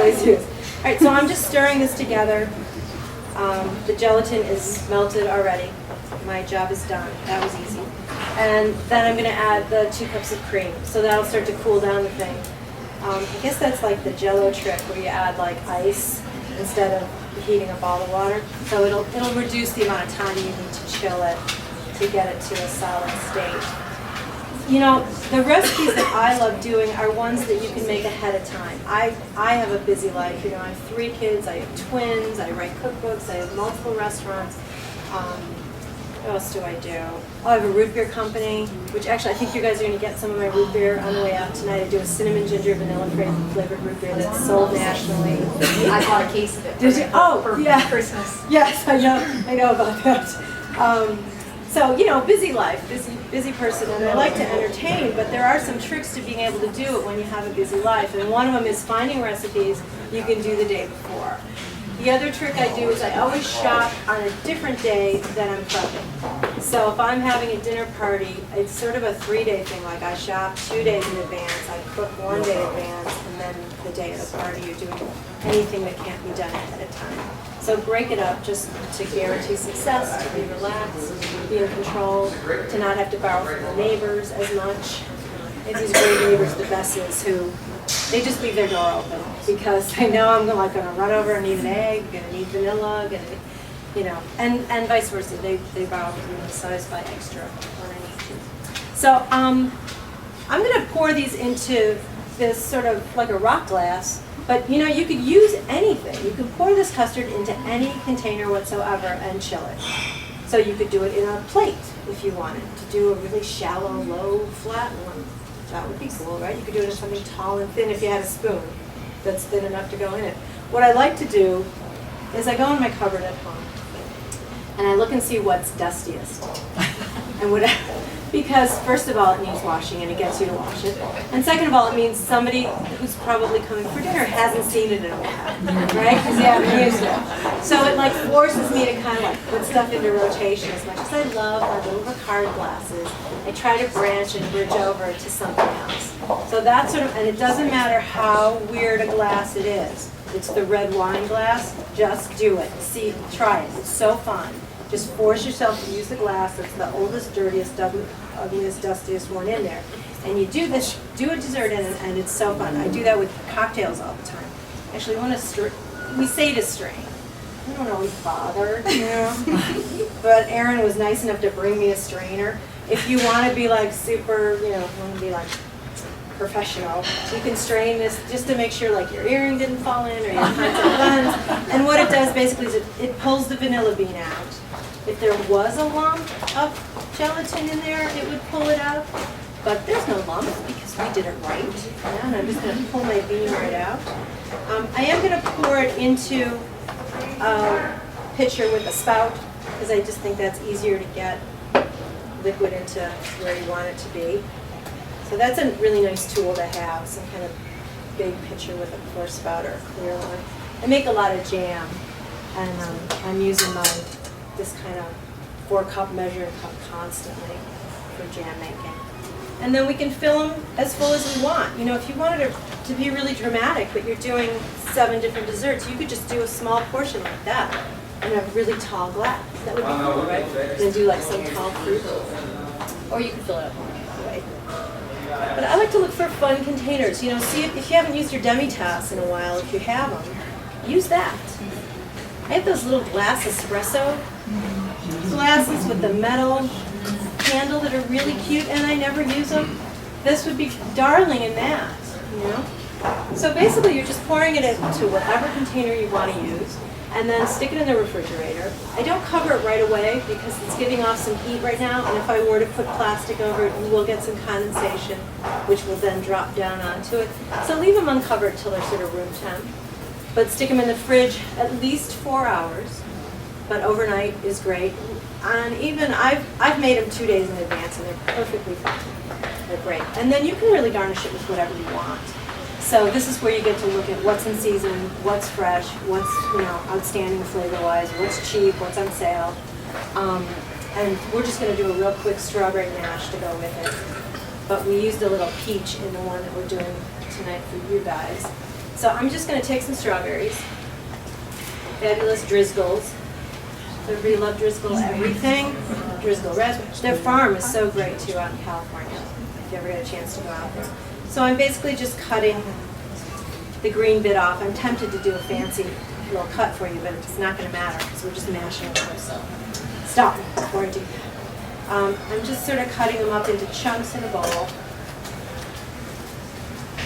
always use. All right, so I'm just stirring this together. The gelatin is melted already. My job is done. That was easy. And then I'm going to add the 2 cups of cream. So that'll start to cool down the thing. I guess that's like the Jell-O trick where you add like ice instead of heating up all the water. So it'll reduce the amount of time you need to chill it to get it to a solid state. You know, the recipes that I love doing are ones that you can make ahead of time. I have a busy life. You know, I have 3 kids, I have twins, I write cookbooks, I have multiple restaurants. What else do I do? Oh, I have a root beer company, which actually I think you guys are going to get some of my root beer on the way out tonight. I do a cinnamon ginger vanilla flavored root beer that's sold nationally. I bought a case of it. Did you? Oh, for yeah. Christmas. Yes, I know about that. So, you know, busy life, busy person, and I like to entertain, but there are some tricks to being able to do it when you have a busy life, and one of them is finding recipes you can do the day before. The other trick I do is I always shop on a different day than I'm prepping. So if I'm having a dinner party, it's sort of a 3-day thing. Like I shop 2 days in advance, I cook 1 day in advance, and then the day of the party you're doing anything that can't be done ahead of time. So break it up just to guarantee success, to be relaxed, be in control, to not have to borrow from the neighbors as much. I have these great neighbors, the Besses, who they just leave their door open because they know I'm going to run over and need an egg, going to need vanilla, you know, and vice versa. They borrow from me, so I just buy extra when I need to. So I'm going to pour these into this sort of like a rock glass, but you know, you could use anything. You could pour this custard into any container whatsoever and chill it. So you could do it in a plate if you wanted to do a really shallow, low, flat one. That would be cool, right? You could do it in something tall and thin if you had a spoon that's thin enough to go in it. What I like to do is I go in my cupboard at home and I look and see what's dustiest. And because first of all, it needs washing and it gets you to wash it. And second of all, it means somebody who's probably coming for dinner hasn't seen it in a while, right? Because you haven't used it. So it like forces me to kind of like put stuff into rotation. As much as I love our little Ricard glasses, I try to branch and bridge over to something else. So that's sort of, and it doesn't matter how weird a glass it is. It's the red wine glass, just do it. See, try it, it's so fun. Just force yourself to use the glass that's the oldest, dirtiest, ugliest, dustiest one in there. And you do this, do a dessert in it, and it's so fun. I do that with cocktails all the time. Actually, we say to strain. I don't always bother, you know. But Erin was nice enough to bring me a strainer. If you want to be like super, you know, want to be like professional, you can strain this just to make sure like your earring didn't fall in or your pencil buns. And what it does basically is it pulls the vanilla bean out. If there was a lump of gelatin in there, it would pull it out. But there's no lump because we did it right. And I'm just going to pull my bean right out. I am going to pour it into a pitcher with a spout because I just think that's easier to get liquid into where you want it to be. So that's a really nice tool to have, some kind of big pitcher with a pour spout or a clear one. I make a lot of jam, and I'm using this kind of 4-cup measuring cup constantly for jam making. And then we can fill them as full as we want. You know, if you wanted it to be really dramatic, but you're doing 7 different desserts, you could just do a small portion like that in a really tall glass. That would be cool, right? And do like some tall fruit. Or you could fill it up that way. But I like to look for fun containers. You know, see if you haven't used your demi-tasse in a while, if you have them, use that. I have those little glass espresso glasses with the metal handle that are really cute, and I never use them. This would be darling in that, you know? So basically you're just pouring it into whatever container you want to use, and then stick it in the refrigerator. I don't cover it right away because it's giving off some heat right now, and if I were to put plastic over it, you will get some condensation, which will then drop down onto it. So leave them uncovered till they're sort of room temp. But stick them in the fridge at least 4 hours, but overnight is great. And even I've made them 2 days in advance, and they're perfectly fine. They're great. And then you can really garnish it with whatever you want. So this is where you get to look at what's in season, what's fresh, what's outstanding flavor-wise, what's cheap, what's on sale. And we're just going to do a real quick strawberry mash to go with it. But we used a little peach in the one that we're doing tonight for you guys. So I'm just going to take some strawberries, fabulous Driscolls. Everybody love Driscoll everything. Driscoll raspberry. Their farm is so great too out in California, if you ever get a chance to go out there. So I'm basically just cutting the green bit off. I'm tempted to do a fancy little cut for you, but it's not going to matter because we're just mashing it up. So stop before I do that. I'm just sort of cutting them up into chunks in a bowl.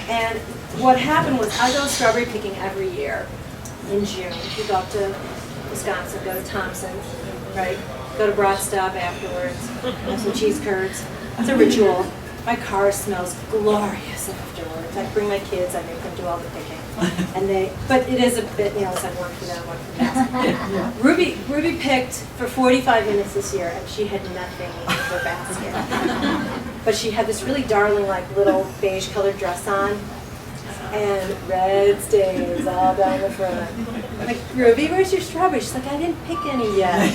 And what happened was I go strawberry picking every year in June. You go up to Wisconsin, go to Thompson, right? Go to Broad Stop afterwards, have some cheese curds. It's a ritual. My car smells glorious afterwards. I bring my kids, I make them do all the picking. But it is a bit, it's like one for them, one for them. Ruby picked for 45 minutes this year, and she had nothing in her basket. But she had this really darling, like, little beige colored dress on, and red stains all down the front. I'm like, Ruby, where's your strawberries? She's like, I didn't pick any yet.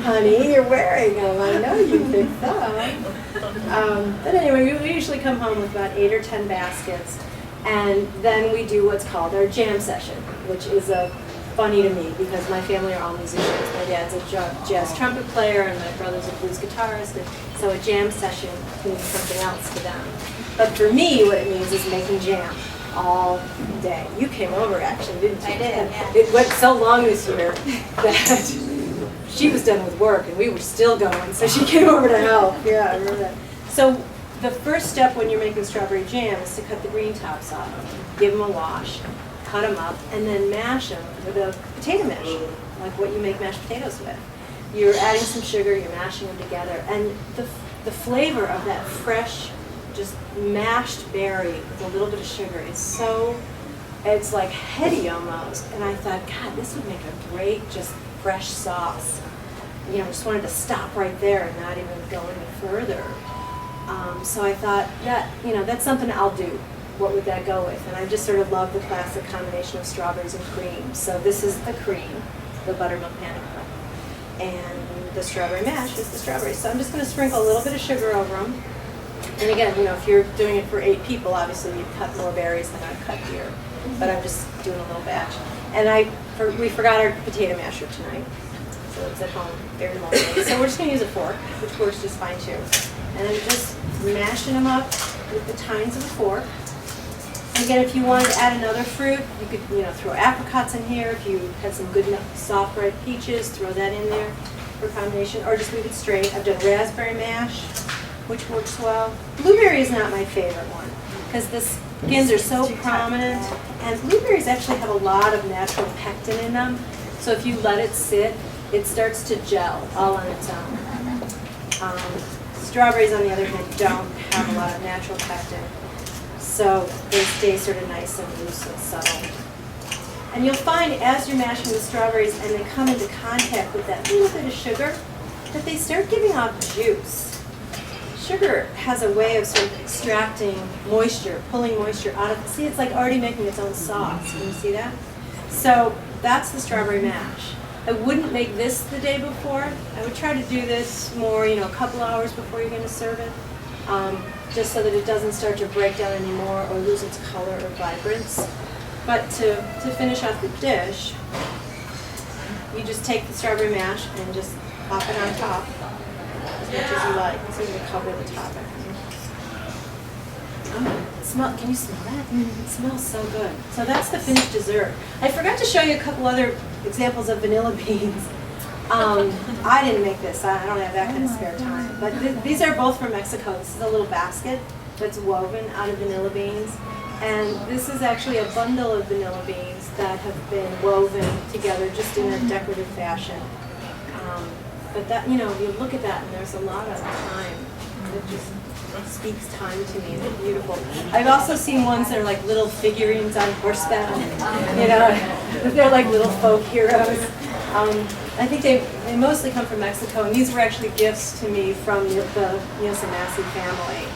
Honey, you're wearing them. I know you picked them. But anyway, we usually come home with about 8 or 10 baskets, and then we do what's called our jam session, which is funny to me because my family are all musicians. My dad's a jazz trumpet player, and my brother's a blues guitarist, and so a jam session means something else to them. But for me, what it means is making jam all day. You came over, actually, didn't you? I did, yeah. It went so long this year that she was done with work and we were still going, so she came over to help. Yeah, I remember that. So the first step when you're making strawberry jam is to cut the green tops off, give them a wash, cut them up, and then mash them with a potato mash, like what you make mashed potatoes with. You're adding some sugar, you're mashing them together, and the flavor of that fresh, just mashed berry with a little bit of sugar is it's like heady almost. And I thought, God, this would make a great just fresh sauce. Just wanted to stop right there and not even go any further. So I thought, that's something I'll do. What would that go with? And I just sort of love the classic combination of strawberries and cream. So this is the cream, the buttermilk panna cotta, and the strawberry mash is the strawberries. So I'm just going to sprinkle a little bit of sugar over them. And again, if you're doing it for 8 people, obviously you'd cut more berries than I've cut here. But I'm just doing a little batch. And we forgot our potato masher tonight, so it's at home very lonely. So we're just going to use a fork, which works just fine too. And I'm just mashing them up with the tines of a fork. And again, if you wanted to add another fruit, you could throw apricots in here. If you had some good soft red peaches, throw that in there for combination, or just leave it straight. I've done raspberry mash, which works well. Blueberry is not my favorite one because the skins are so prominent, and blueberries actually have a lot of natural pectin in them. So if you let it sit, it starts to gel all on its own. Strawberries, on the other hand, don't have a lot of natural pectin, so they stay sort of nice and loose and subtle. And you'll find as you're mashing the strawberries and they come into contact with that little bit of sugar, that they start giving off juice. Sugar has a way of sort of extracting moisture, pulling moisture out of it. See, it's like already making its own sauce. Can you see that? So that's the strawberry mash. I wouldn't make this the day before. I would try to do this more, a couple hours before you're going to serve it, just so that it doesn't start to break down anymore or lose its color or vibrance. But to finish off the dish, you just take the strawberry mash and just pop it on top as much as you like. So you can cover the top. Can you smell that? It smells so good. So that's the finished dessert. I forgot to show you a couple other examples of vanilla beans. I didn't make this. I don't have that kind of spare time. But these are both from Mexico. This is a little basket that's woven out of vanilla beans. And this is actually a bundle of vanilla beans that have been woven together just in a decorative fashion. But that, you look at that and there's a lot of time. It just speaks time to me. They're beautiful. I've also seen ones that are like little figurines on horseback. They're like little folk heroes. I think they mostly come from Mexico, and these were actually gifts to me from the Yosemite family.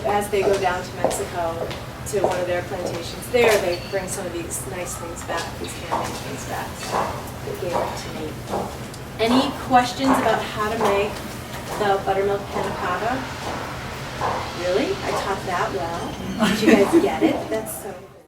As they go down to Mexico to one of their plantations there, they bring some of these nice things back, these handmade things back. So they gave it to me. Any questions about how to make the buttermilk panna cotta? Really? I taught that well. Did you guys get it? That's so